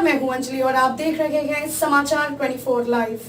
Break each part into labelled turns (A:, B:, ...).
A: मैं हूं अंजलि और आप देख रहे हैं समाचार 24 लाइव।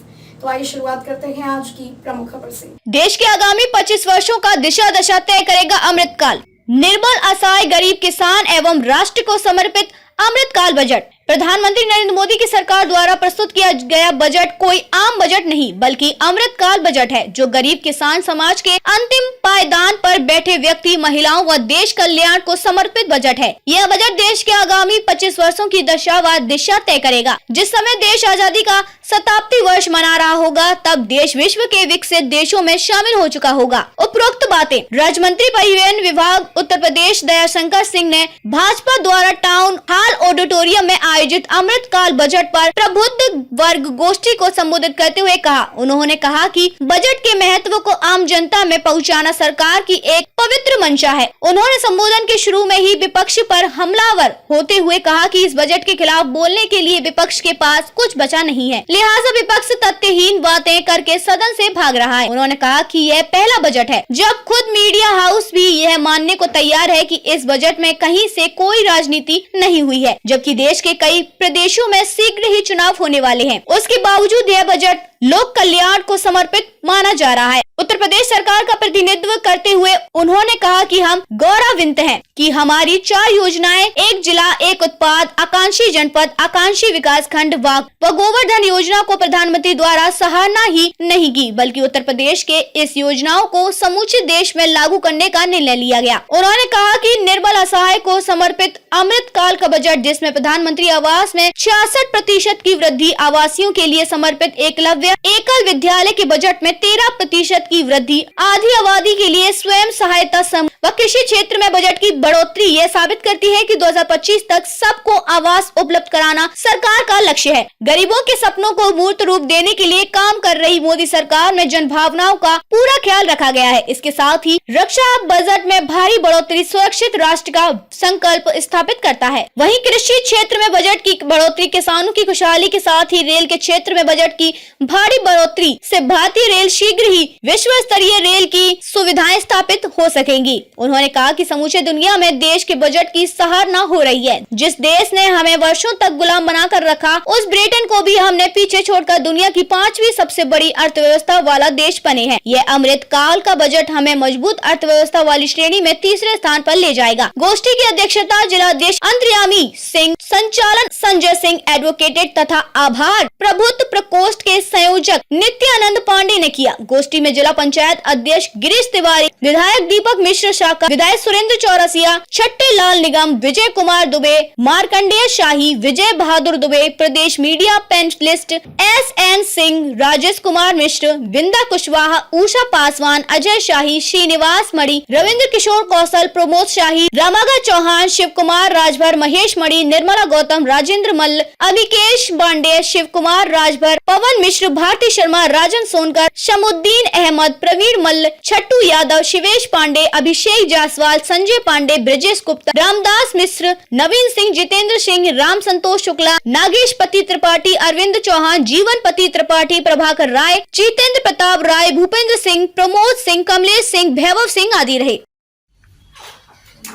A: तो आइए शुरुआत करते हैं आज की प्रमुख खबर से।
B: देश के आगामी 25 वर्षों का दिशा दशा तय करेगा अमृतकाल। निर्बल असहाय गरीब किसान एवं राष्ट्र को समर्पित अमृतकाल बजट। प्रधानमंत्री नरेंद्र मोदी की सरकार द्वारा प्रस्तुत किया गया बजट कोई आम बजट नहीं बल्कि अमृतकाल बजट है, जो गरीब किसान समाज के अंतिम पायदान पर बैठे व्यक्ति, महिलाओं व देश कल्याण को समर्पित बजट है। यह बजट देश के आगामी 25 वर्षों की दशा व दिशा तय करेगा। जिस समय देश आजादी का शताब्दी वर्ष मना रहा होगा, तब देश विश्व के विकसित देशों में शामिल हो चुका होगा। उपरोक्त बातें राज्य मंत्री परिवहन विभाग उत्तर प्रदेश दयाशंकर सिंह ने भाजपा द्वारा टाउन हॉल ऑडिटोरियम में आयोजित अमृतकाल बजट पर प्रबुद्ध वर्ग गोष्ठी को संबोधित करते हुए कहा। उन्होंने कहा कि बजट के महत्व को आम जनता में पहुंचाना सरकार की एक पवित्र मंशा है। उन्होंने संबोधन के शुरू में ही विपक्ष पर हमलावर होते हुए कहा कि इस बजट के खिलाफ बोलने के लिए विपक्ष के पास कुछ बचा नहीं है, लिहाजा विपक्ष तथ्यहीन बातें करके सदन से भाग रहा है। उन्होंने कहा कि यह पहला बजट है जब खुद मीडिया हाउस भी यह मानने को तैयार है कि इस बजट में कहीं से कोई राजनीति नहीं हुई है, जबकि देश के कई प्रदेशों में शीघ्र ही चुनाव होने वाले हैं। उसके बावजूद यह बजट लोक कल्याण को समर्पित माना जा रहा है। उत्तर प्रदेश सरकार का प्रतिनिधित्व करते हुए उन्होंने कहा कि हम गौरवान्वित हैं कि हमारी 4 योजनाएं, एक जिला एक उत्पाद, आकांक्षी जनपद, आकांक्षी विकास खंड व गोवर्धन योजना को प्रधानमंत्री द्वारा सराहना ही नहीं की, बल्कि उत्तर प्रदेश के इस योजनाओं को समूचे देश में लागू करने का निर्णय लिया गया। उन्होंने कहा कि निर्बल असहाय को समर्पित अमृतकाल का बजट, जिसमें प्रधानमंत्री आवास में 66% की वृद्धि, आवासियों के लिए समर्पित एकलव्य एकल विद्यालय के बजट में 13% की वृद्धि, आधी आबादी के लिए स्वयं सहायता समूह व कृषि क्षेत्र में बजट की बढ़ोतरी, यह साबित करती है कि 2025 तक सबको आवास उपलब्ध कराना सरकार का लक्ष्य है। गरीबों के सपनों को मूर्त रूप देने के लिए काम कर रही मोदी सरकार में जन भावनाओं का पूरा ख्याल रखा गया है। इसके साथ ही रक्षा बजट में भारी बढ़ोतरी सुरक्षित राष्ट्र का संकल्प स्थापित करता है। वहीं कृषि क्षेत्र में बजट की बढ़ोतरी किसानों की खुशहाली के साथ ही रेल के क्षेत्र में बजट की भारी बढ़ोतरी से भारतीय रेल शीघ्र ही विश्व स्तरीय रेल की सुविधाएं स्थापित हो सकेंगी। उन्होंने कहा कि समूचे दुनिया में देश के बजट की सराहना हो रही है। जिस देश ने हमें वर्षों तक गुलाम बनाकर रखा, उस ब्रिटेन को भी हमने पीछे छोड़कर दुनिया की 5वीं सबसे बड़ी अर्थव्यवस्था वाला देश बने हैं। यह अमृतकाल का बजट हमें मजबूत अर्थव्यवस्था वाली श्रेणी में तीसरे स्थान पर ले जाएगा। गोष्ठी की अध्यक्षता जिलाध्यक्ष अंतर्यामी सिंह, संचालन संजय सिंह, एडवोकेट तथा आभार प्रभुत्व प्रकोष्ठ के संयोजक नित्यानंद पांडे ने किया। गोष्ठी में जिला पंचायत अध्यक्ष गिरीश तिवारी, विधायक दीपक मिश्र शाखा, विधायक सुरेंद्र चौरसिया, छट्टे लाल निगम, विजय कुमार दुबे, मार्कंडेय शाही, विजय बहादुर दुबे, प्रदेश media panelist SN Singh, Rajesh Kumar Mishra, Vinda Kushwaha, Usha Paswan, Ajay शाही, श्रीनिवास मणि, रविंद्र किशोर कौशल, प्रमोद शाही, रामागा चौहान, शिव कुमार राजभर, महेश मणि, निर्मला गौतम, राजेंद्र मल्ल, अभिकेश बांडे, शिव कुमार राजभर, पवन मिश्र, भारती शर्मा, राजन सोनकर, शमुद्दीन अहमद, प्रवीण मल्ल, छट्टू यादव, शिवेश पांडे, अभिषेक जायसवाल, संजय पांडे, ब्रजेश गुप्ता, रामदास मिश्र, नवीन सिंह, जितेंद्र सिंह, राम संतोष शुक्ला, नागेश पति त्रिपाठी, अरविंद चौहान, जीवन पति त्रिपाठी, प्रभाकर राय, जितेंद्र प्रताप राय, भूपेंद्र सिंह, प्रमोद सिंह, कमलेश सिंह, वैभव सिंह आदि रहे।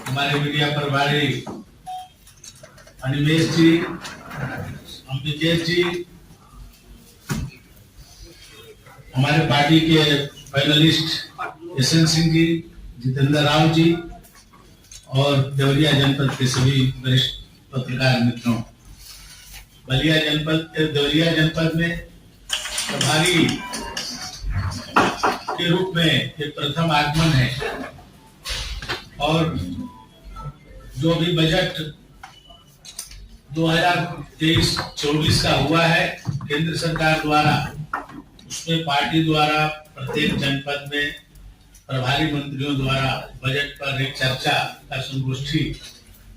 C: हमारे मीडिया प्रभारी अनिमेश जी, अम्बिकेश जी, हमारे पार्टी के पैनलिस्ट SN सिंह जी, जितेंद्र राव जी और देवरिया जनपद के सभी वरिष्ठ पत्रकार मित्रों। बलिया जनपद के देवरिया जनपद में प्रभारी के रूप में ये प्रथम आगमन है और जो भी बजट 2023-24 का हुआ है केंद्र सरकार द्वारा, उसमें पार्टी द्वारा प्रत्येक जनपद में प्रभारी मंत्रियों द्वारा बजट पर एक चर्चा का संगोष्ठी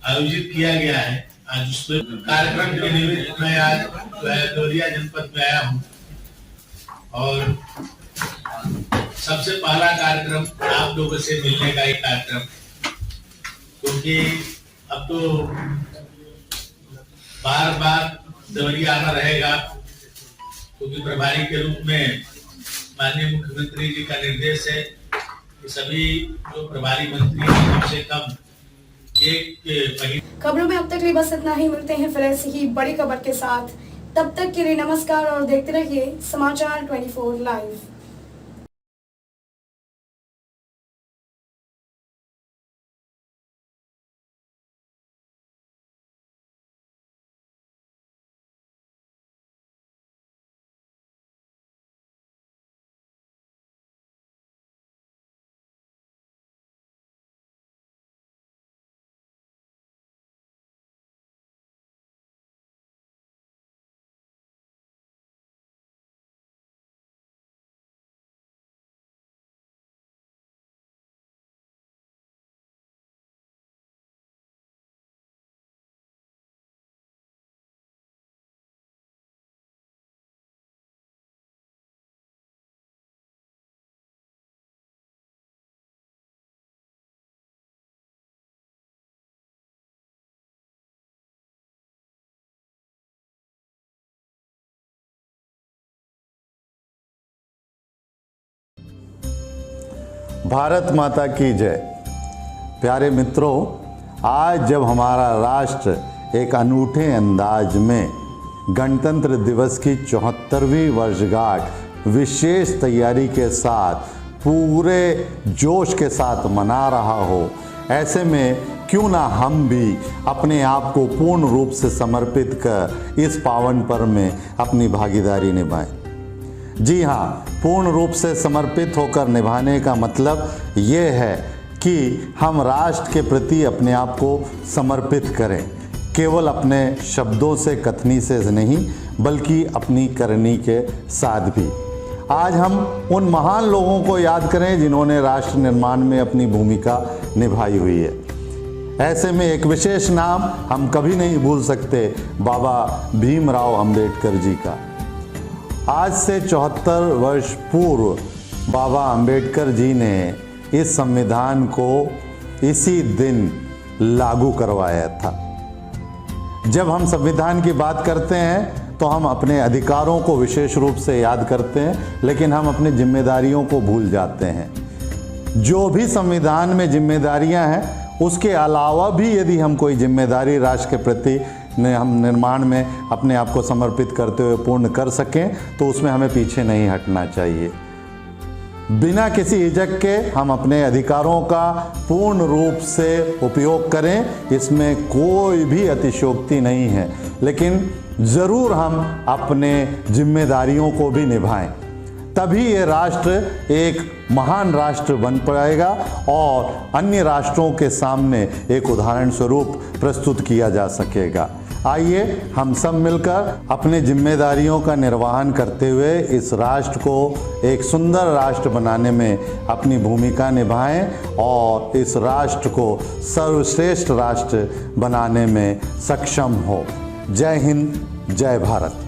C: आयोजित किया गया है। आज उसमें कार्यक्रम के निमित्त मैं आज देवरिया जनपद में आया हूँ और सबसे पहला कार्यक्रम आप लोगों से मिलने का ही कार्यक्रम, क्योंकि अब तो बार बार देवरिया आना रहेगा, क्योंकि प्रभारी के रूप में माननीय मुख्यमंत्री जी का निर्देश है कि सभी जो प्रभारी मंत्री कम से कम एक महीने
A: खबरों में अब तक लिए बस इतना ही। मिलते हैं फिर ऐसी ही बड़ी खबर के साथ। तब तक के लिए नमस्कार और देखते रहिए समाचार 24 लाइव।
D: भारत माता की जय। प्यारे मित्रों, आज जब हमारा राष्ट्र एक अनूठे अंदाज में गणतंत्र दिवस की 74वीं वर्षगांठ विशेष तैयारी के साथ पूरे जोश के साथ मना रहा हो, ऐसे में क्यों ना हम भी अपने आप को पूर्ण रूप से समर्पित कर इस पावन पर्व में अपनी भागीदारी निभाएं। जी हाँ, पूर्ण रूप से समर्पित होकर निभाने का मतलब ये है कि हम राष्ट्र के प्रति अपने आप को समर्पित करें, केवल अपने शब्दों से कथनी से नहीं बल्कि अपनी करनी के साथ भी। आज हम उन महान लोगों को याद करें जिन्होंने राष्ट्र निर्माण में अपनी भूमिका निभाई हुई है। ऐसे में एक विशेष नाम हम कभी नहीं भूल सकते, बाबा भीमराव अंबेडकर जी का। आज से 74 वर्ष पूर्व बाबा अंबेडकर जी ने इस संविधान को इसी दिन लागू करवाया था। जब हम संविधान की बात करते हैं तो हम अपने अधिकारों को विशेष रूप से याद करते हैं, लेकिन हम अपनी जिम्मेदारियों को भूल जाते हैं। जो भी संविधान में जिम्मेदारियां हैं, उसके अलावा भी यदि हम कोई जिम्मेदारी राष्ट्र के प्रति हम निर्माण में अपने आप को समर्पित करते हुए पूर्ण कर सकें तो उसमें हमें पीछे नहीं हटना चाहिए। बिना किसी हिचक के हम अपने अधिकारों का पूर्ण रूप से उपयोग करें, इसमें कोई भी अतिशयोक्ति नहीं है, लेकिन ज़रूर हम अपने जिम्मेदारियों को भी निभाएं। तभी ये राष्ट्र एक महान राष्ट्र बन पाएगा और अन्य राष्ट्रों के सामने एक उदाहरण स्वरूप प्रस्तुत किया जा सकेगा। आइए हम सब मिलकर अपने जिम्मेदारियों का निर्वहन करते हुए इस राष्ट्र को एक सुंदर राष्ट्र बनाने में अपनी भूमिका निभाएं और इस राष्ट्र को सर्वश्रेष्ठ राष्ट्र बनाने में सक्षम हो। जय हिंद, जय भारत।